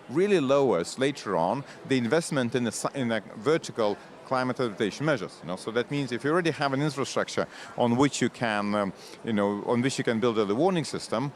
really lowers later on the investment in a vertical climate adaptation measures. So that means if you already have an infrastructure on which you can, build a warning system,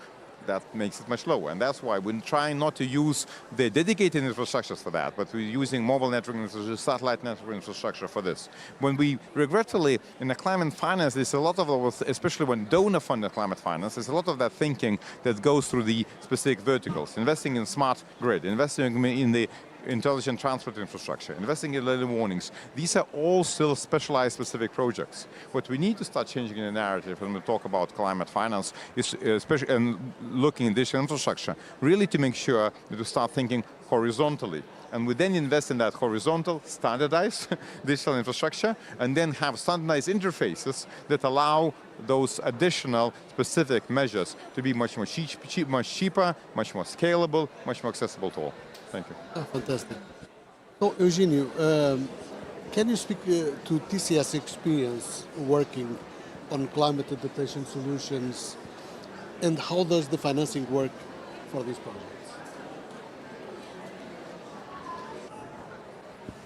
that makes it much lower. And that's why we're trying not to use the dedicated infrastructures for that, but we're using mobile network infrastructure, satellite network infrastructure for this. When we, regretfully, in the climate finance, there's a lot of, especially when donor-funded climate finance, there's a lot of that thinking that goes through the specific verticals. Investing in smart grid, investing in the intelligent transport infrastructure, investing in early warnings. These are all still specialized specific projects. What we need to start changing in the narrative when we talk about climate finance is especially and looking at digital infrastructure, really to make sure that we start thinking horizontally. And we then invest in that horizontal, standardized digital infrastructure, and then have standardized interfaces that allow those additional specific measures to be much more much cheaper, much more scalable, much more accessible to all. Thank you. Oh, fantastic. So, Eugenio, can you speak to TCS experience working on climate adaptation solutions, and how does the financing work for these projects?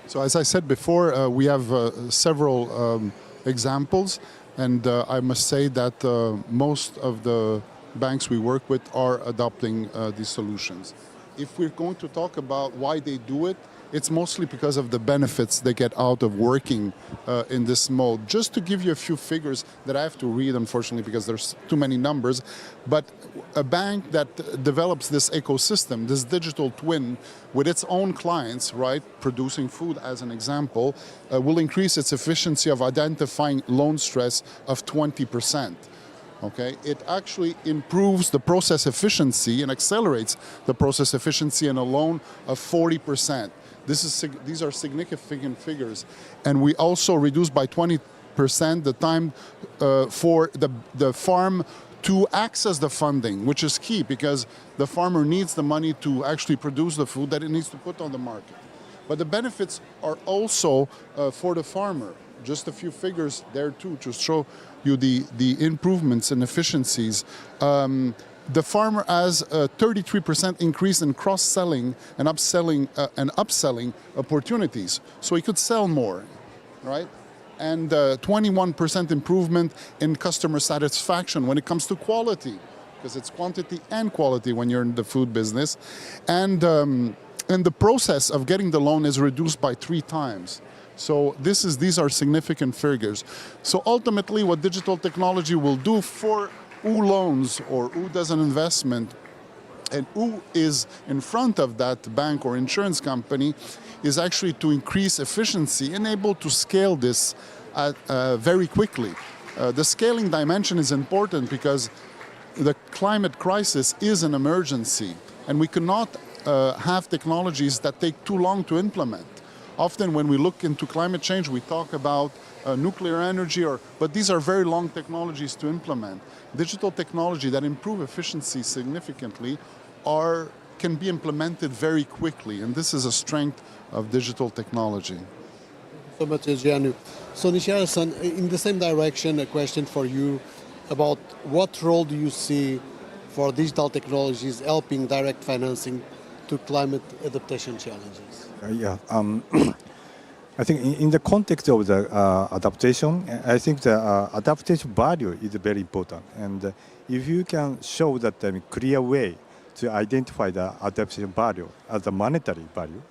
So as I said before, we have several examples, and I must say that most of the banks we work with are adopting these solutions. If we're going to talk about why they do it, it's mostly because of the benefits they get out of working in this mode. Just to give you a few figures that I have to read, unfortunately, because there's too many numbers, but a bank that develops this ecosystem, this digital twin, with its own clients, right, producing food as an example, will increase its efficiency of identifying loan stress of 20%. Okay, it actually improves the process efficiency and accelerates the process efficiency in a loan of 40%. These are significant figures, and we also reduce by 20% the time for the farm to access the funding, which is key because the farmer needs the money to actually produce the food that it needs to put on the market. But the benefits are also for the farmer. Just a few figures there too to show you the improvements and efficiencies. The farmer has a 33% increase in cross-selling and upselling opportunities. So he could sell more, right? And 21% improvement in customer satisfaction when it comes to quality, because it's quantity and quality when you're in the food business. And the process of getting the loan is reduced by 3 times. So these are significant figures. So ultimately what digital technology will do for who loans or who does an investment and who is in front of that bank or insurance company is actually to increase efficiency and able to scale this very quickly. The scaling dimension is important because the climate crisis is an emergency, and we cannot have technologies that take too long to implement. Often when we look into climate change, we talk about nuclear energy, but these are very long technologies to implement. Digital technology that improve efficiency significantly can be implemented very quickly, and this is a strength of digital technology. So much, Eugenio. So Nishihara-san, in the same direction, a question for you about what role do you see for digital technologies helping direct financing to climate adaptation challenges? I think in the context of the adaptation, I think the adaptation value is very important. And if you can show that clear way to identify the adaptation value as a monetary value,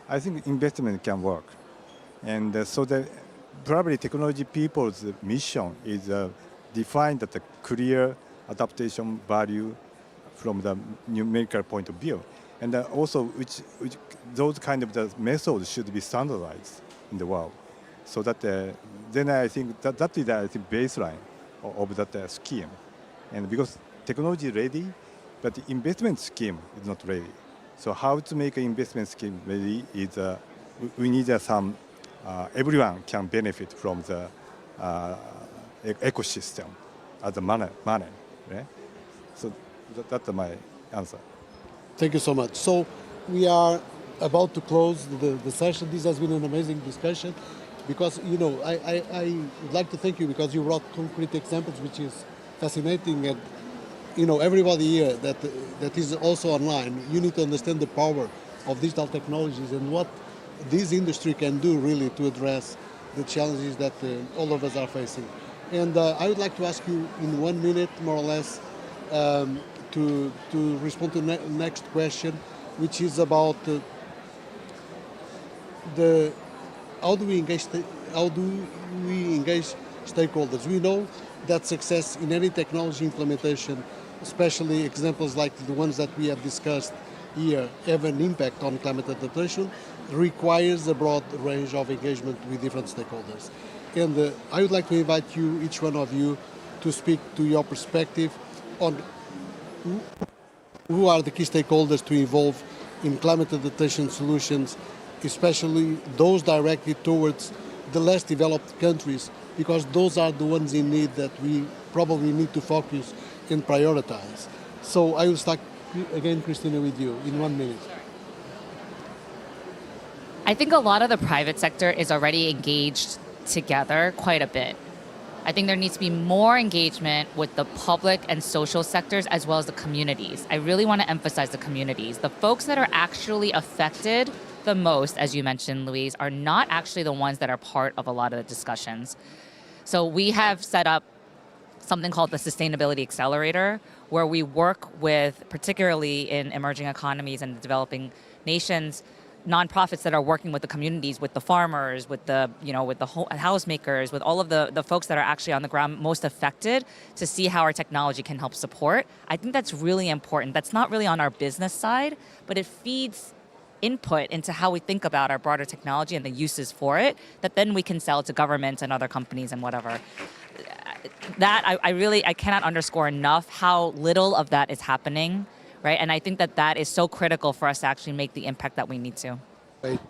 I think investment can work. And so probably technology people's mission is defined at a clear adaptation value from the numerical point of view. And also, which those kind of the methods should be standardized in the world, so that then I think that is the baseline of that scheme. And because technology is ready, but the investment scheme is not ready. So how to make an investment scheme ready is we need some everyone can benefit from the ecosystem as a money, right? So that's my answer. Thank you so much. So we are about to close the session. This has been an amazing discussion because, I would like to thank you because you brought concrete examples, which is fascinating. And, everybody here that is also online, you need to understand the power of digital technologies and what this industry can do really to address the challenges that all of us are facing. And I would like to ask you in 1 minute, more or less, to respond to the next question, which is about how do we engage stakeholders? We know that success in any technology implementation, especially examples like the ones that we have discussed, here have an impact on climate adaptation requires a broad range of engagement with different stakeholders. And I would like to invite you, each one of you, to speak to your perspective on who are the key stakeholders to involve in climate adaptation solutions, especially those directed towards the less developed countries, because those are the ones in need that we probably need to focus and prioritize. So I will start again, Christina, with you in 1 minute. I think a lot of the private sector is already engaged together quite a bit. I think there needs to be more engagement with the public and social sectors as well as the communities. I really want to emphasize the communities. The folks that are actually affected the most, as you mentioned, Louise, are not actually the ones that are part of a lot of the discussions. So we have set up something called the Sustainability Accelerator, where we work with, particularly in emerging economies and developing nations, nonprofits that are working with the communities, with the farmers, with the house makers, with all of the folks that are actually on the ground most affected, to see how our technology can help support. I think that's really important. That's not really on our business side, but it feeds input into how we think about our broader technology and the uses for it, that then we can sell to governments and other companies and whatever. That I cannot underscore enough how little of that is happening, right? And I think that is so critical for us to actually make the impact that we need to. Right.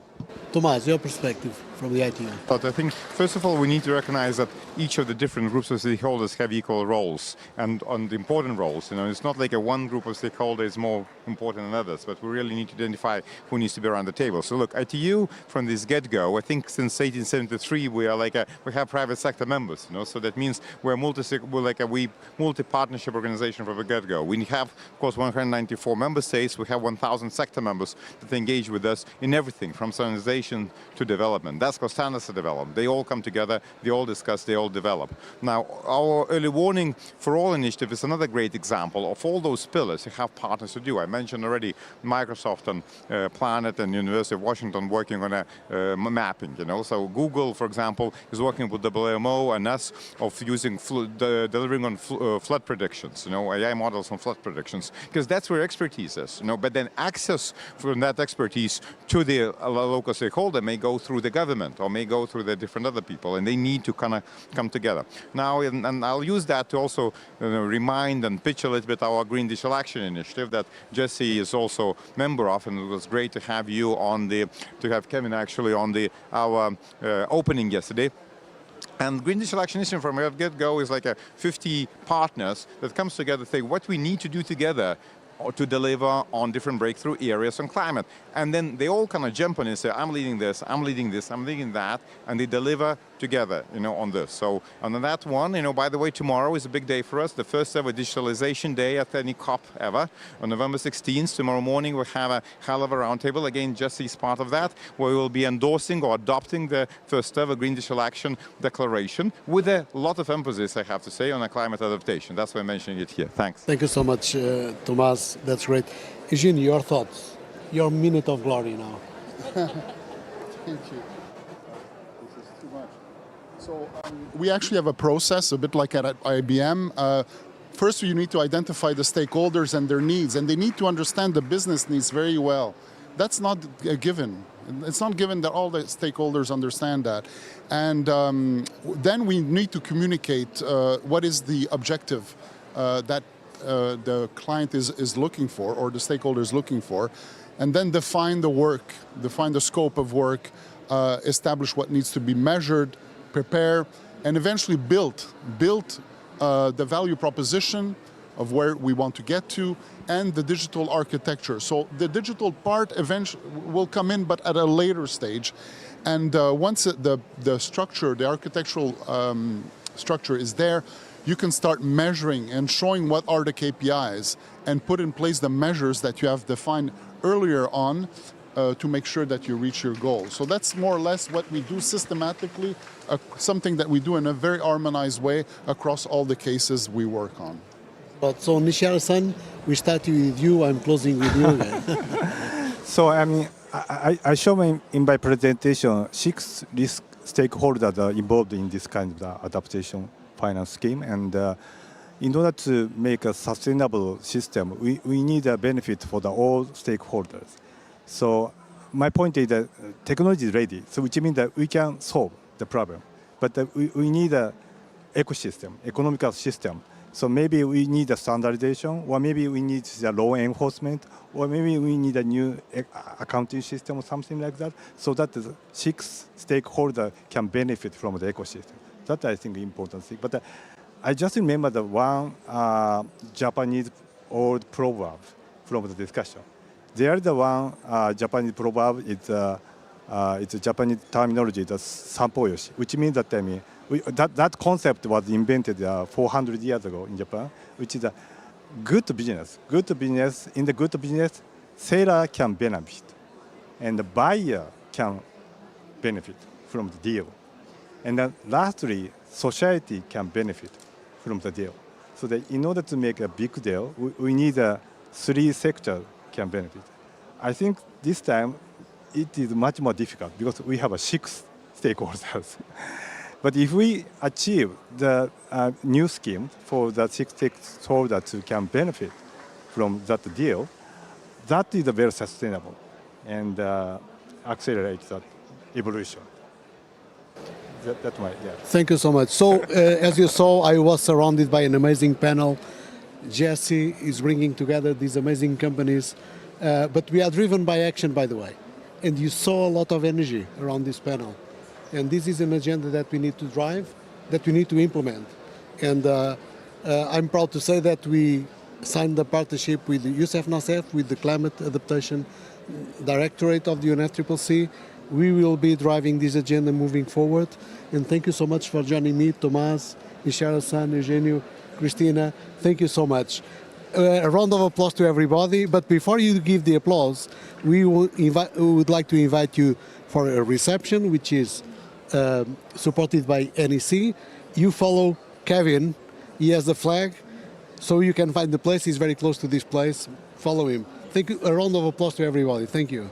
Tomás, your perspective from the ITU. But I think, first of all, we need to recognize that each of the different groups of stakeholders have equal roles and on the important roles. It's not like one group of stakeholders is more important than others, but we really need to identify who needs to be around the table. So look, ITU from this get-go, I think since 1873 we have private sector members. So that means we're a multi-partnership organization from the get-go. We have, of course, 194 member states. We have 1,000 sector members that engage with us in everything from standardization to development. That's called standards are developed. They all come together, they all discuss, they all develop. Now, our early warning for all initiative is another great example of all those pillars you have partners to do. I mentioned already Microsoft and Planet and University of Washington working on a mapping. So Google, for example, is working with WMO and us of using delivering on flood predictions. AI models on flood predictions, because that's where expertise is. But then access from that expertise to the local stakeholder may go through the government or may go through the different other people, and they need to kind of come together. Now, and I'll use that to also remind and pitch a little bit our Green Digital Action Initiative that Jesse is also member of, and it was great to have you to have Kevin actually on our opening yesterday. And Green Digital Action Initiative from the get-go is like 50 partners that comes together to say what we need to do together to deliver on different breakthrough areas on climate. And then they all kind of jump on it and say, I'm leading this, I'm leading this, I'm leading that, and they deliver together, on this. So on that one, by the way, tomorrow is a big day for us, the first ever digitalization day at any COP ever. On November 16th, tomorrow morning, we'll have a hell of a roundtable. Again, Jesse's part of that, where we will be endorsing or adopting the first ever Green Digital Action Declaration with a lot of emphasis, I have to say, on climate adaptation. That's why I'm mentioning it here. Thanks. Thank you so much, Tomás. That's great. Eugene, your thoughts? Your minute of glory now. Thank you. This is too much. So we actually have a process, a bit like at IBM. First, you need to identify the stakeholders and their needs, and they need to understand the business needs very well. That's not a given. It's not given that all the stakeholders understand that. And then we need to communicate what is the objective that the client is looking for, or the stakeholder is looking for, and then define the work, define the scope of work, establish what needs to be measured, prepare, and eventually build the value proposition of where we want to get to, and the digital architecture. So the digital part eventually will come in, but at a later stage. And once the structure, the architectural structure is there, you can start measuring and showing what are the KPIs and put in place the measures that you have defined earlier on to make sure that you reach your goal. So that's more or less what we do systematically, something that we do in a very harmonized way across all the cases we work on. So Nishihara-san, we started with you, I'm closing with you again. So I show in my presentation 6 risk stakeholders that are involved in this kind of adaptation finance scheme, and in order to make a sustainable system, we need a benefit for the all stakeholders. So my point is that technology is ready, so which means that we can solve the problem. But we need a ecosystem, economical system. So maybe we need a standardization, or maybe we need the law enforcement, or maybe we need a new accounting system or something like that, so that the 6 stakeholders can benefit from the ecosystem. That I think is important thing. But I just remember the one Japanese old proverb from the discussion. There the one Japanese proverb is it's a Japanese terminology, the sampoyoshi, which means that that concept was invented 400 years ago in Japan, which is a good business. Good business, in the good business, seller can benefit, and the buyer can benefit from the deal. And then lastly, society can benefit from the deal. So that in order to make a big deal, we need 3 sectors can benefit. I think this time it is much more difficult because we have 6 stakeholders. But if we achieve the new scheme for the 6 stakeholders who can benefit from that deal, that is very sustainable and accelerate that evolution. That's my, yeah. Thank you so much. So, as you saw, I was surrounded by an amazing panel. Jesse is bringing together these amazing companies, but we are driven by action, by the way. And you saw a lot of energy around this panel. And this is an agenda that we need to drive, that we need to implement. And I'm proud to say that we signed a partnership with Youssef Nassef, with the Climate Adaptation Directorate of the UNFCCC. We will be driving this agenda moving forward. And thank you so much for joining me, Tomás, Michelle-san, Eugenio, Christina. Thank you so much. A round of applause to everybody. But before you give the applause, we would like to invite you for a reception, which is supported by NEC. You follow Kevin. He has the flag. So you can find the place. He's very close to this place. Follow him. Thank you. A round of applause to everybody. Thank you.